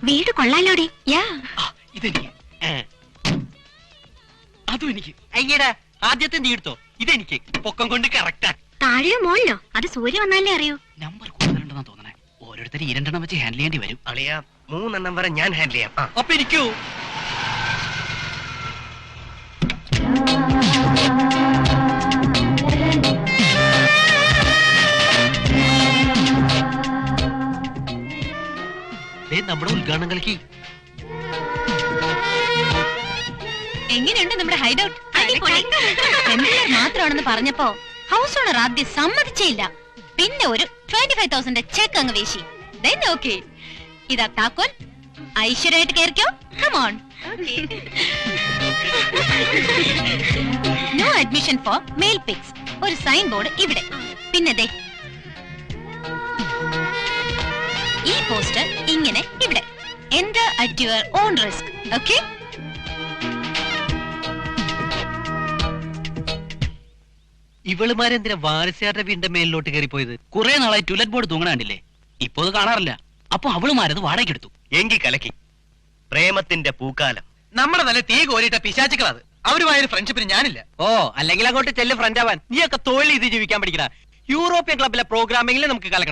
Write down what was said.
വീട് കൊള്ളാലോടി. യാ ഇതെനിക്ക്, അതും എനിക്ക്. അയ്യടാ, ആദ്യത്തെ നീ എടുത്തോ, ഇതെനിക്ക്. പൊക്കം കൊണ്ട് കറക്റ്റാ. താഴെയോ മോളിലോ? അത് സൂര്യ വന്നാലേ അറിയൂ. നമ്പർ കൂടുതലുണ്ടെന്നാ തോന്നണേ. ഓരോരുത്തരും 2 വെച്ച് ഹാൻഡിൽ ചെയ്യേണ്ടി വരും. അളിയാ 3 വരെ ഞാൻ ഹാൻഡിൽ ചെയ്യാം. അപ്പൊ ഇരിക്കൂ. നമ്മുടെ ഉദ്ഘാടനം കളിക്ക്. എങ്ങനെയുണ്ട് നമ്മുടെ ഹൈഡ് ഔട്ട്? മാത്രമാണെന്ന് പറഞ്ഞപ്പോ ഹൗസ് ഓണർ ആദ്യം സമ്മതിച്ചില്ല. പിന്നെ ഒരു 25,000 ചെക്ക് അങ്ങ് വീശി. ഓക്കെ, ഇതാ താക്കോൽ. ഐശ്വര്യമായിട്ട് കയറിക്കോ. Come on. No admission for male pics. ഒരു സൈൻ ബോർഡ് ഇവിടെ. പിന്നെ ദേ ഈ പോസ്റ്റർ ഇങ്ങനെ ഇവിടെ. Enter at your own risk. Okay. ഇവളുമാരെന്തിനാ വാരസ്യാരുടെ വീടിന്റെ മേലിലോട്ട് കയറിപ്പോയത്? കുറെ നാളായി ടൂലറ്റ് ബോർഡ് തൂങ്ങണാണ്ടില്ലേ? ഇപ്പൊ അത് കാണാറില്ല. അപ്പൊ അവളുമാരത് വാടകയ്ക്കെടുത്തു. എങ്കി കലക്കി. പ്രേമത്തിന്റെ പൂക്കാലം. നമ്മുടെ നല്ല തീ കോരിയിട്ട പിശാചുക്കളത്. അവരുമായൊരു ഫ്രണ്ട്ഷിപ്പിന് ഞാനില്ല. ഓ, അല്ലെങ്കിൽ അങ്ങോട്ട് ചെല്ല് ഫ്രണ്ട് ആവാൻ. നീയൊക്കെ തൊഴിൽ ഇത് ജീവിക്കാൻ പഠിക്കണ. യൂറോപ്യൻ ക്ലബിലെ പ്രോഗ്രാമിംഗിൽ നമുക്ക് കലക്കണം.